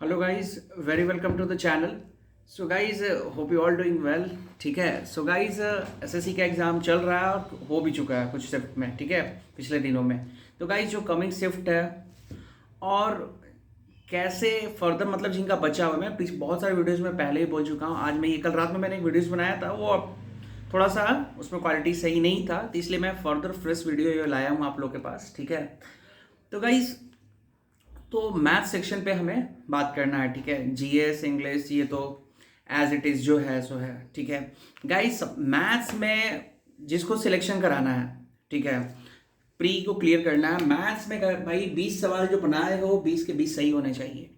Hello guys, very welcome to the channel. So guys, hope you all doing well. ठीक है। So guys, SSC का exam चल रहा है और हो भी चुका है कुछ शिफ्ट में। ठीक है, पिछले दिनों में। तो गाइस, जो कमिंग शिफ्ट है और कैसे फर्दर, मतलब जिनका बचा हुआ, मैं बहुत सारे वीडियोज़ में पहले ही बोल चुका हूँ। आज मैं ये कल रात में मैंने एक वीडियोज़ बनाया था, वो अब थोड़ा सा उसमें क्वालिटी सही नहीं था, तो इसलिए मैं फर्दर फ्रेश वीडियो ये लाया हूँ आप लोग के पास। ठीक है। तो गाइस, तो मैथ सेक्शन पे हमें बात करना है। ठीक है। जीएस इंग्लिश ये तो एज इट इज़ जो है सो है। ठीक है गाइस, मैथ्स में जिसको सिलेक्शन कराना है, ठीक है, प्री को क्लियर करना है मैथ्स में, भाई 20 सवाल जो बनाए हो 20 के 20 सही होने चाहिए।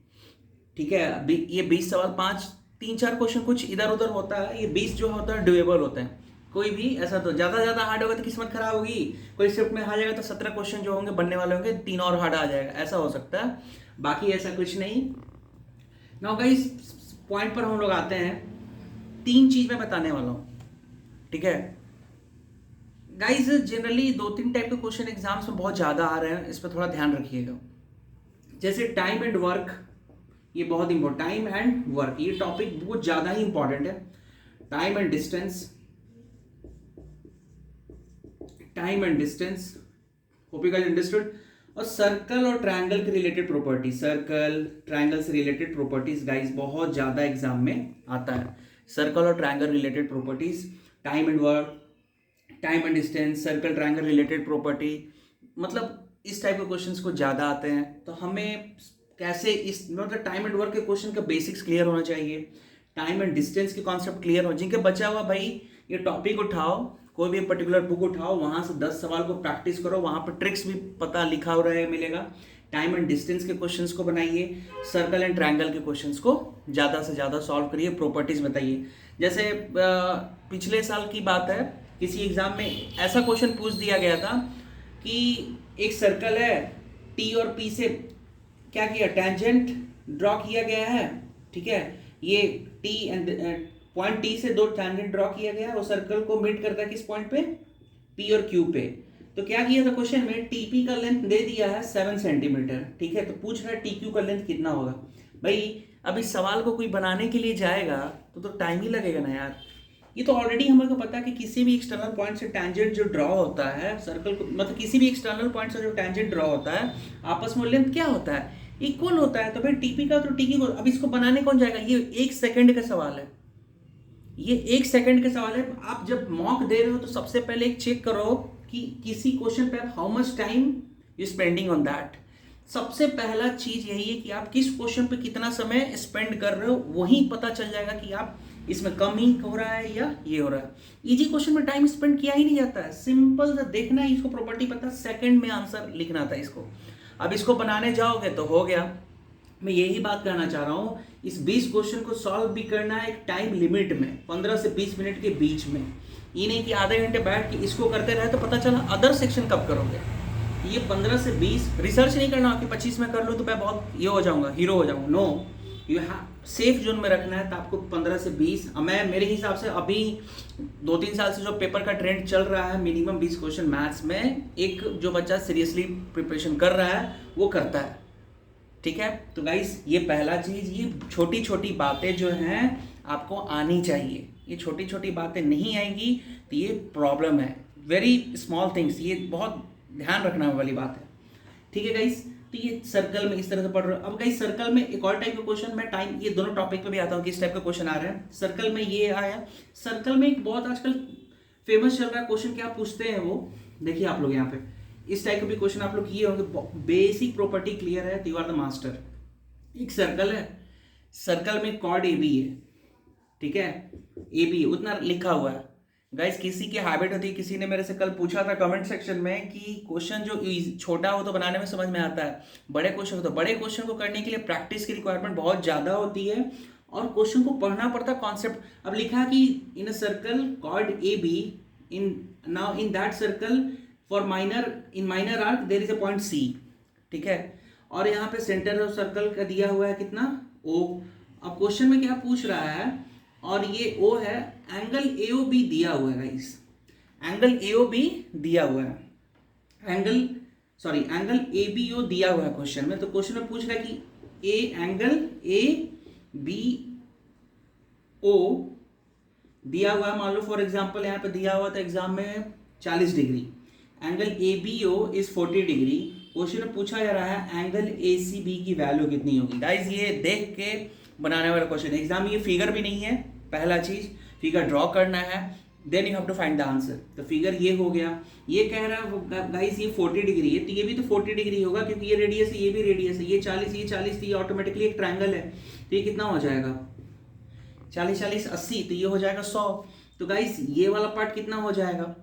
ठीक है। ये 20 सवाल, पांच तीन चार क्वेश्चन कुछ इधर उधर होता है, ये 20 जो होता है डुएबल होते हैं। कोई भी ऐसा तो ज़्यादा हार्ड होगा तो किस्मत खराब होगी। कोई शिफ्ट में आ जाएगा तो 17 क्वेश्चन जो होंगे बनने वाले होंगे, 3 और हार्ड आ जाएगा, ऐसा हो सकता है। बाकी ऐसा कुछ नहीं। नाउ गाइस, पॉइंट पर हम लोग आते हैं। 3 चीज मैं बताने वाला हूं। ठीक है गाइस, जनरली 2-3 टाइप के क्वेश्चन एग्जाम्स में बहुत ज्यादा आ रहे हैं, इस पर थोड़ा ध्यान रखिएगा। जैसे टाइम एंड वर्क, ये बहुत इंपॉर्टेंट, टाइम एंड वर्क ये टॉपिक बहुत ज्यादा ही इंपॉर्टेंट है। Time and distance, time and distance, hope you guys understood. और सर्कल और ट्रायंगल के रिलेटेड प्रॉपर्टी, सर्कल ट्रायंगल से रिलेटेड प्रॉपर्टीज गाइस बहुत ज्यादा एग्जाम में आता है। सर्कल और triangle related properties, time and work, time and distance, circle triangle related property, मतलब इस टाइप के क्वेश्चंस को ज़्यादा आते हैं। तो हमें कैसे इस, मतलब टाइम एंड वर्क के क्वेश्चन का बेसिक्स क्लियर होना चाहिए, टाइम एंड डिस्टेंस के कॉन्सेप्ट क्लियर हो। जिनके बचा हुआ भाई, ये टॉपिक उठाओ, कोई भी पर्टिकुलर बुक उठाओ, वहां से 10 सवाल को प्रैक्टिस करो, वहां पर ट्रिक्स भी पता लिखा हो रहा है मिलेगा। टाइम एंड डिस्टेंस के क्वेश्चंस को बनाइए, सर्कल एंड ट्रायंगल के क्वेश्चंस को ज़्यादा से ज़्यादा सॉल्व करिए, प्रॉपर्टीज बताइए। जैसे पिछले साल की बात है, किसी एग्जाम में ऐसा क्वेश्चन पूछ दिया गया था कि एक सर्कल है, टी और पी से क्या किया, टेंजेंट ड्रॉ किया गया है। ठीक है, ये टी एंड पॉइंट टी से 2 टेंजेंट ड्रॉ किया गया है, वो सर्कल को मीट करता है किस पॉइंट पे, पी और क्यू पे। तो क्या किया था क्वेश्चन में, टीपी का लेंथ दे दिया है 7 सेंटीमीटर। ठीक है, तो पूछ रहा है टी क्यू का लेंथ कितना होगा। भाई अब इस सवाल को कोई बनाने के लिए जाएगा तो टाइम ही लगेगा ना यार। ये तो ऑलरेडी हमें को पता है कि किसी भी एक्सटर्नल पॉइंट से टेंजेंट जो ड्रॉ होता है सर्कल को, मतलब किसी भी एक्सटर्नल पॉइंट से जो टेंजेंट ड्रॉ होता है, आपस में लेंथ क्या होता है, इक्वल होता है। तो भाई टीपी का तो टीकी को, अब इसको बनाने कौन जाएगा, ये 1 सेकंड का सवाल है, ये 1 सेकंड का सवाल है। आप जब मॉक दे रहे हो तो सबसे पहले एक चेक करो कि किसी क्वेश्चन पे आप how much time you spending on that. सबसे पहला चीज यही है कि आप किस क्वेश्चन पे कितना समय स्पेंड कर रहे हो, वही पता चल जाएगा कि आप इसमें कम ही हो रहा है या ये हो रहा है। इजी क्वेश्चन में टाइम स्पेंड किया ही नहीं जाता है, सिंपल सा देखना है, इसको प्रॉपर्टी पता, सेकंड में आंसर लिखना था इसको। अब इसको बनाने जाओगे तो हो गया। मैं यही बात कहना चाह रहा हूँ, इस 20 क्वेश्चन को सॉल्व भी करना है एक टाइम लिमिट में, 15 से 20 मिनट के बीच में। ये नहीं कि आधे घंटे बैठ के इसको करते रहे तो पता चला अदर सेक्शन कब करोगे। ये 15 से 20 रिसर्च नहीं करना कि 25 में कर लूँ तो मैं बहुत ये हो जाऊंगा, हीरो हो जाऊंगा। नो, यू सेफ जोन में रखना है। तो आपको 15 से 20, मैं मेरे हिसाब से अभी 2-3 साल से जो पेपर का ट्रेंड चल रहा है, मिनिमम 20 क्वेश्चन मैथ्स में एक जो बच्चा सीरियसली प्रिपरेशन कर रहा है वो करता है। ठीक है, तो गाइस ये पहला चीज, ये छोटी छोटी बातें जो हैं आपको आनी चाहिए। ये छोटी छोटी बातें नहीं आएंगी तो ये प्रॉब्लम है। वेरी स्मॉल थिंग्स, ये बहुत ध्यान रखने वाली बात है। ठीक है गाइस, तो ये सर्कल में इस तरह से पढ़ रहे हो। अब गाइस सर्कल में एक और टाइप का क्वेश्चन, मैं टाइम ये दोनों टॉपिक पे भी आता हूँ किस टाइप का क्वेश्चन आ रहे हैं। सर्कल में ये आया, सर्कल में एक बहुत आजकल फेमस चल रहा है क्वेश्चन, क्या पूछते हैं वो, देखिए आप लोग यहाँ पे इस टाइप के भी क्वेश्चन आप लोग किए होंगे। बेसिक प्रॉपर्टी क्लियर है तो यू आर द मास्टर। एक सर्कल है, सर्कल में कॉर्ड ए बी है। ठीक है, ए बी उतना लिखा हुआ है। गाइस किसी की हैबिट होती है, किसी ने मेरे से कल पूछा था कमेंट सेक्शन में कि क्वेश्चन जो छोटा हो तो बनाने में समझ में आता है, बड़े क्वेश्चन हो तो, बड़े क्वेश्चन को करने के लिए प्रैक्टिस की रिक्वायरमेंट बहुत ज्यादा होती है और क्वेश्चन को पढ़ना पड़ता है, कॉन्सेप्ट। अब लिखा है कि in a circle chord A B, in now in that circle for minor, in minor arc there is a point C. ठीक है, और यहाँ पे सेंटर ऑफ सर्कल का दिया हुआ है कितना, ओ। अब क्वेश्चन में क्या पूछ रहा है, और ये ओ है, एंगल एओ बी दिया हुआ है गाइस, एंगल एओ बी दिया हुआ है, angle sorry angle A B O दिया हुआ है क्वेश्चन में। तो क्वेश्चन में पूछ रहा है कि एंगल ए बी ओ दिया हुआ है, मान लो फॉर एग्जांपल यहाँ पे दिया हुआ था एग्जाम में 40 degree, angle A B O is 40 degree. Question में पूछा जा रहा है एंगल ए सी बी की वैल्यू कितनी होगी। गाइज ये देख के बनाने वाला क्वेश्चन, एग्जाम में ये फिगर भी नहीं है, पहला चीज फिगर ड्रॉ करना है, then you have to find the answer. तो फिगर ये हो गया, ये कह रहा है गाइस ये 40 डिग्री है, तो ये भी तो 40 डिग्री होगा क्योंकि ये रेडियस है, ये भी रेडियस है, ये 40 तो ये ऑटोमेटिकली एक ट्रायंगल है, तो ये कितना हो जाएगा 40 40 80, तो ये हो जाएगा 100। तो गाइस ये वाला पार्ट कितना हो जाएगा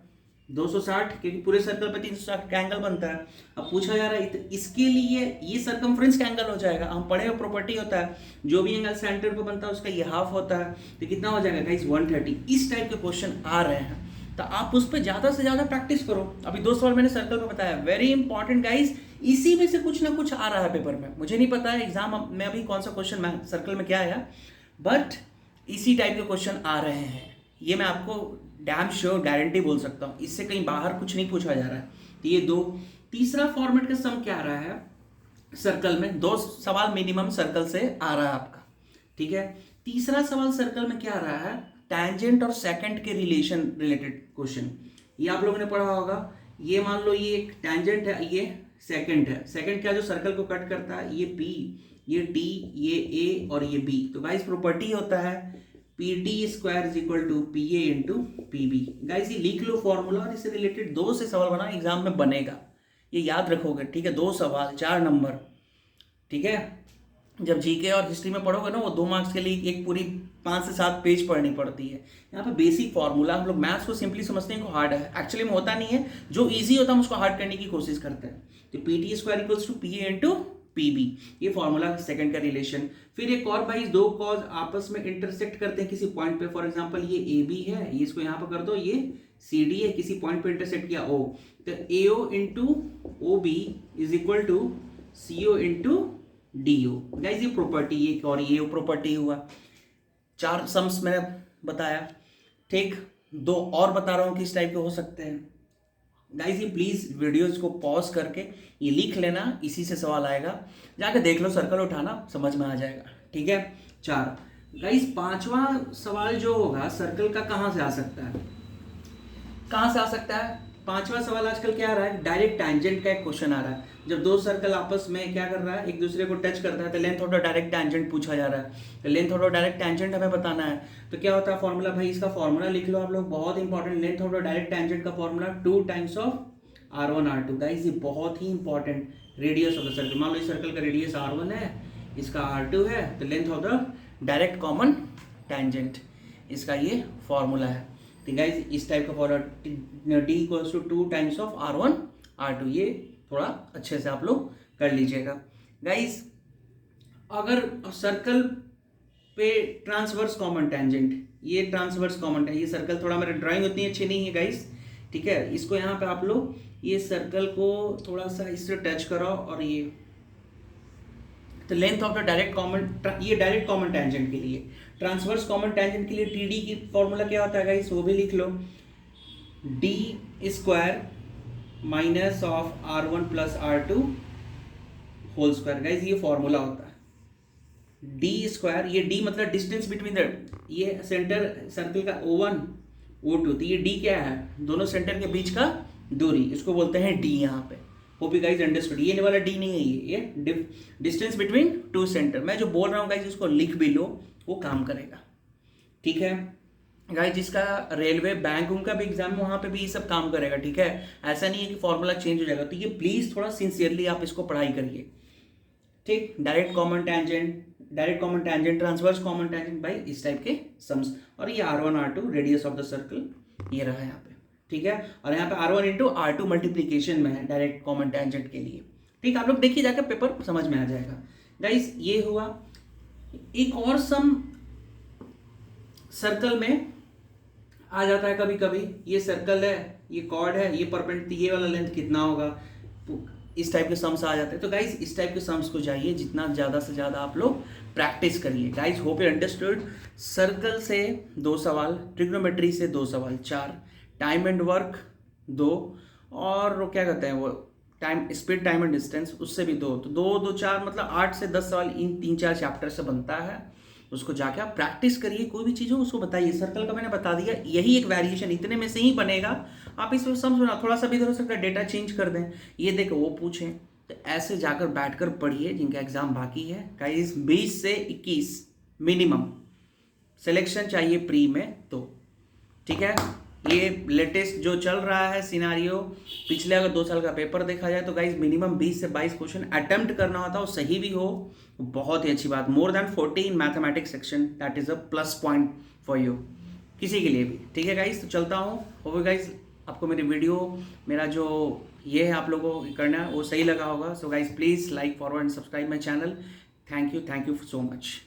260, क्योंकि पूरे सर्कल पे 360 का एंगल बनता है। अब पूछा जा रहा है तो इसके लिए ये सर्कमफ्रेंस का एंगल हो जाएगा। हम पढ़े हुए प्रॉपर्टी होता है जो भी एंगल सेंटर पे बनता है उसका ये हाफ होता है, तो कितना हो जाएगा गाइस 130। इस टाइप के क्वेश्चन आ रहे हैं तो आप उस पर ज़्यादा से ज़्यादा प्रैक्टिस करो। अभी 2 सवाल मैंने सर्कल पे बताया, वेरी इंपॉर्टेंट गाइस, इसी में से कुछ ना कुछ आ रहा है पेपर में। मुझे नहीं पता है एग्जाम में अभी कौन सा क्वेश्चन मैं सर्कल में क्या आया, बट इसी टाइप के क्वेश्चन आ रहे हैं, ये मैं आपको डैम श्योर गारंटी बोल सकता हूँ। इससे कहीं बाहर कुछ नहीं पूछा जा रहा है। तो ये 2, तीसरा फॉर्मेट का सम क्या आ रहा है सर्कल में, 2 सवाल मिनिमम सर्कल से आ रहा है आपका, ठीक है। तीसरा सवाल सर्कल में क्या आ रहा है, टैंजेंट और सेकंड के रिलेशन रिलेटेड क्वेश्चन। ये आप लोगों ने पढ़ा होगा, ये मान लो ये एक टैंजेंट है, ये सेकंड है, सेकंड क्या जो सर्कल को कट करता है, ये P, ये T, ये A और ये B। तो गाइस प्रॉपर्टी होता है PT square is equal to PA into PB। Guys ये लिख लो फॉर्मूला, और इससे रिलेटेड 2 से सवाल बना एग्जाम में बनेगा, ये याद रखोगे, ठीक है। 2 सवाल 4 नंबर, ठीक है। जब जीके और हिस्ट्री में पढ़ोगे ना, वो 2 मार्क्स के लिए एक पूरी 5 से 7 पेज पढ़नी पड़ती है। यहाँ पे बेसिक फॉर्मूला, हम लोग मैथ्स को सिंपली समझते हैं, को हार्ड है, एक्चुअली में होता नहीं है। जो इजी होता है हम उसको हार्ड करने की कोशिश करते हैं। तो PT square equals to PA into PB, ये फॉर्मूला सेकंड का रिलेशन। फिर एक और भाई 2 कॉज आपस में इंटरसेक्ट करते हैं किसी पॉइंट पे, फॉर एग्जांपल ये AB है, ये इसको यहाँ पर कर दो, ये CD है, किसी पॉइंट पे इंटरसेक्ट किया O, तो AO into OB is equal to CO into DO। Guys ये प्रॉपर्टी, ये और ये प्रॉपर्टी हुआ। 4 सम्स मैंने बताया, ठीक। 2 और बता रहा हूँ किस टाइप के हो सकते हैं। गाइस ये प्लीज वीडियोस को पॉज करके ये लिख लेना, इसी से सवाल आएगा, जाके देख लो, सर्कल उठाना, समझ में आ जाएगा, ठीक है। 4 गाइस 5वां सवाल जो होगा सर्कल का कहाँ से आ सकता है, कहाँ से आ सकता है। 5वां सवाल आजकल क्या आ रहा है, डायरेक्ट टैंजेंट का एक क्वेश्चन आ रहा है। जब 2 सर्कल आपस में क्या कर रहा है, एक दूसरे को टच करता है, तो length of the direct tangent पूछा जा रहा है। तो length of the direct tangent हमें बताना है, तो क्या होता है फॉर्मूला, भाई इसका फॉर्मूला लिख लो आप लोग, बहुत important. Length of the direct tangent का formula 2 times of R1 R2। Guys ये बहुत ही important, radius of the circle, मान लो इस सर्कल का रेडियस R1 है, इसका R2 है, तो length of the direct common tangent, इसका ये फॉर्मूला है। तो गाइस इस टाइप का formula D equals to 2 times of R1 R2, ये थोड़ा अच्छे से आप लोग कर लीजिएगा। गाइस अगर सर्कल पे ट्रांसवर्स कॉमन टैंजेंट, ये ट्रांसवर्स कॉमन टैंजेंट, ये सर्कल थोड़ा मेरा ड्राइंग उतनी अच्छी नहीं है गाइस, ठीक है। इसको यहाँ पे आप लोग ये सर्कल को थोड़ा सा इससे टच कराओ, और ये तो length of the direct common, ये डायरेक्ट कॉमन टैंजेंट के लिए, ट्रांसवर्स कॉमन टैंजेंट के लिए TD की फॉर्मूला क्या होता है गाइस, वो भी लिख लो, D square minus of R1 plus R2 whole square. Guys ये फॉर्मूला होता है D स्क्वायर, ये D मतलब डिस्टेंस बिटवीन द, ये सेंटर सर्कल का O1 O2, तो ये D क्या है, दोनों सेंटर के बीच का दूरी, इसको बोलते हैं D यहाँ पे। होप यू गाइस अंडरस्टूड, ये वाला D नहीं है, ये डिस्टेंस बिटवीन 2 सेंटर। मैं जो बोल रहा हूँ गाइस इसको लिख भी लो, वो काम करेगा, ठीक है। गाइस जिसका रेलवे बैंक उनका भी एग्जाम है, वहाँ पे भी ये सब काम करेगा, ठीक है। ऐसा नहीं है कि फॉर्मूला चेंज हो जाएगा, तो ये प्लीज थोड़ा सिंसियरली आप इसको पढ़ाई करिए, ठीक। Direct common tangent, direct common tangent, transverse common tangent, भाई इस टाइप के सम्स। और ये R1 R2 radius of the circle ये रहा यहाँ पे, ठीक है। और यहाँ पे R1 इंटू R2 मल्टीप्लीकेशन में है डायरेक्ट कॉमन टैंजेंट के लिए, ठीक। आप लोग देखिए जाकर, पेपर समझ में आ जाएगा। गाइस ये हुआ। एक और सम सर्कल में आ जाता है कभी कभी, ये सर्कल है, ये कॉर्ड है, ये परपेंडिकुलर, ये वाला लेंथ कितना होगा, इस टाइप के सम्स आ जाते हैं। तो गाइस इस टाइप के सम्स को जाइए, जितना ज़्यादा से ज़्यादा आप लोग प्रैक्टिस करिए। Guys hope you understood. Circle से 2 सवाल, ट्रिग्नोमेट्री से 2 सवाल, 4, टाइम एंड वर्क 2, और क्या कहते हैं वो time speed time and distance, उससे भी 2, तो 2 4 मतलब 8 से 10 सवाल इन 3 4 चैप्टर से बनता है। उसको जाके आप प्रैक्टिस करिए, कोई भी चीज़ हो उसको बताइए। सर्कल का मैंने बता दिया, यही एक वेरिएशन इतने में से ही बनेगा। आप इसमें समझना, थोड़ा सा भी इधर हो सकता है डेटा चेंज कर दें, ये देखो वो पूछें, तो ऐसे जाकर बैठकर पढ़िए जिनका एग्जाम बाकी है गाइस। 20 से 21 मिनिमम सिलेक्शन चाहिए प्री में, तो ठीक है। ये लेटेस्ट जो चल रहा है सिनारियो, पिछले अगर 2 साल का पेपर देखा जाए तो गाइज मिनिमम 20 से 22 क्वेश्चन अटेम्प्ट करना होता है, और सही भी हो बहुत ही अच्छी बात। More than 40 in mathematics section, that is a plus point for you, किसी के लिए भी। ठीक है गाइज, तो चलता हूँ। होप गाइज आपको मेरी वीडियो, मेरा जो ये है आप लोगों को करना है वो सही लगा होगा। So guys please like, forward and subscribe my channel. Thank you so much.